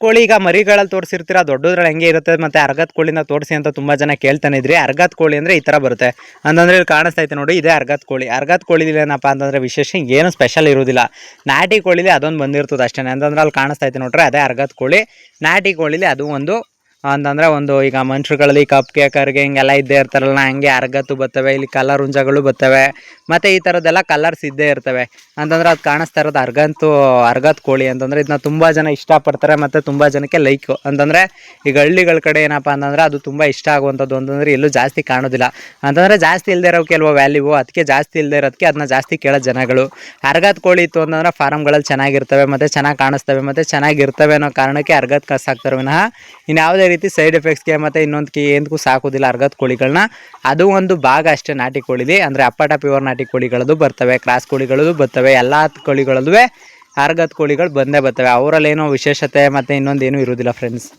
ಕೋಳಿ ಈಗ ಮರಿಗಳಲ್ಲಿ ತೋರಿಸಿರ್ತೀರ, ದೊಡ್ಡದ್ರಲ್ಲಿ ಹೆಂಗೆ ಇರುತ್ತೆ ಮತ್ತು ಅರ್ಗತ್ ಕೋಳಿನ ತೋರಿಸಿ ಅಂತ ತುಂಬ ಜನ ಕೇಳ್ತಾನೆ ಇದ್ರಿ. ಅರ್ಗತ್ ಕೋಳಿ ಅಂದರೆ ಈ ಥರ ಬರುತ್ತೆ ಅಂತಂದರೆ ಇಲ್ಲಿ ಕಾಣಿಸ್ತಾ ಐತೆ ನೋಡಿ, ಇದೇ ಅರ್ಗತ್ ಕೋಳಿ. ಅರ್ಗತ್ ಕೋಳಿಲಿ ಏನಪ್ಪ ಅಂತಂದರೆ ವಿಶೇಷ ಏನು ಸ್ಪೆಷಲ್ ಇರೋದಿಲ್ಲ. ನಾಟಿ ಕೋಳಿಲಿ ಅದೊಂದು ಬಂದಿರ್ತದೆ ಅಷ್ಟೇ. ಅಂತಂದ್ರೆ ಅಲ್ಲಿ ಕಾಣಿಸ್ತಾ ಐತೆ ನೋಡ್ರಿ, ಅದೇ ಅರ್ಗತ್ ಕೋಳಿ. ನಾಟಿ ಕೋಳಿಲಿ ಅದು ಒಂದು ಅಂತಂದರೆ ಒಂದು ಈಗ ಮನುಷ್ಯರುಗಳಲ್ಲಿ ಕಪ್ಗೆ ಕರ್ಗೆ ಹಿಂಗೆಲ್ಲ ಇದ್ದೇ ಇರ್ತಾರಲ್ಲ, ಹಂಗೆ ಅರ್ಗತ್ತು ಬರ್ತವೆ, ಇಲ್ಲಿ ಕಲರ್ ಹುಂಜಗಳು ಬರ್ತವೆ, ಮತ್ತು ಈ ಥರದ್ದೆಲ್ಲ ಕಲರ್ಸ್ ಇದ್ದೇ ಇರ್ತವೆ. ಅಂತಂದ್ರೆ ಅದು ಕಾಣಿಸ್ತಾ ಇರೋದು ಅರ್ಗತ್ ಕೋಳಿ ಅಂತಂದರೆ ಇದನ್ನ ತುಂಬ ಜನ ಇಷ್ಟಪಡ್ತಾರೆ ಮತ್ತು ತುಂಬ ಜನಕ್ಕೆ ಲೈಕು. ಅಂತಂದರೆ ಈಗ ಹಳ್ಳಿಗಳ ಕಡೆ ಏನಪ್ಪ ಅಂತಂದರೆ ಅದು ತುಂಬ ಇಷ್ಟ ಆಗುವಂಥದ್ದು ಅಂತಂದರೆ ಎಲ್ಲೂ ಜಾಸ್ತಿ ಕಾಣೋದಿಲ್ಲ. ಅಂತಂದರೆ ಜಾಸ್ತಿ ಇಲ್ಲದೆ ಇರೋ ಕೆಲವು ವ್ಯಾಲ್ಯೂ, ಅದಕ್ಕೆ ಜಾಸ್ತಿ ಇಲ್ಲದೆ ಇರೋದಕ್ಕೆ ಅದನ್ನ ಜಾಸ್ತಿ ಕೇಳೋ ಜನಗಳು. ಅರ್ಗತ್ ಕೋಳಿ ಇತ್ತು ಅಂತಂದ್ರೆ ಫಾರಮ್ಗಳಲ್ಲಿ ಚೆನ್ನಾಗಿರ್ತವೆ ಮತ್ತು ಚೆನ್ನಾಗಿ ಕಾಣಿಸ್ತವೆ ಮತ್ತು ಚೆನ್ನಾಗಿರ್ತವೆ ಅನ್ನೋ ಕಾರಣಕ್ಕೆ ಅರ್ಗತ್ ಸಾಕ್ತಾರೆ ವಿನಃ ಇನ್ಯಾವುದೇ ರೀತಿ ಸೈಡ್ ಎಫೆಕ್ಟ್ಸ್ಗೆ ಮತ್ತು ಇನ್ನೊಂದಕ್ಕೆ ಏನಕ್ಕೂ ಸಾಕೋದಿಲ್ಲ ಅರ್ಗತ್ ಕೋಳಿಗಳನ್ನ. ಅದು ಒಂದು ಭಾಗ ಅಷ್ಟೇ ನಾಟಿ ಕೋಳಿಲಿ. ಅಂದರೆ ಅಪ್ಪಟ ಪ್ಯೂರ್ ನಾಟಿ ಕೋಳಿಗಳದ್ದು ಬರ್ತವೆ, ಕ್ರಾಸ್ ಕೋಳಿಗಳದ್ದು ಬರ್ತವೆ, ಎಲ್ಲ ಕೋಳಿಗಳಲ್ಲೂ ಅರ್ಗತ್ ಕೋಳಿಗಳು ಬಂದೇ ಬರ್ತವೆ. ಅವರಲ್ಲೇನೋ ವಿಶೇಷತೆ ಮತ್ತು ಇನ್ನೊಂದೇನೂ ಇರೋದಿಲ್ಲ ಫ್ರೆಂಡ್ಸ್.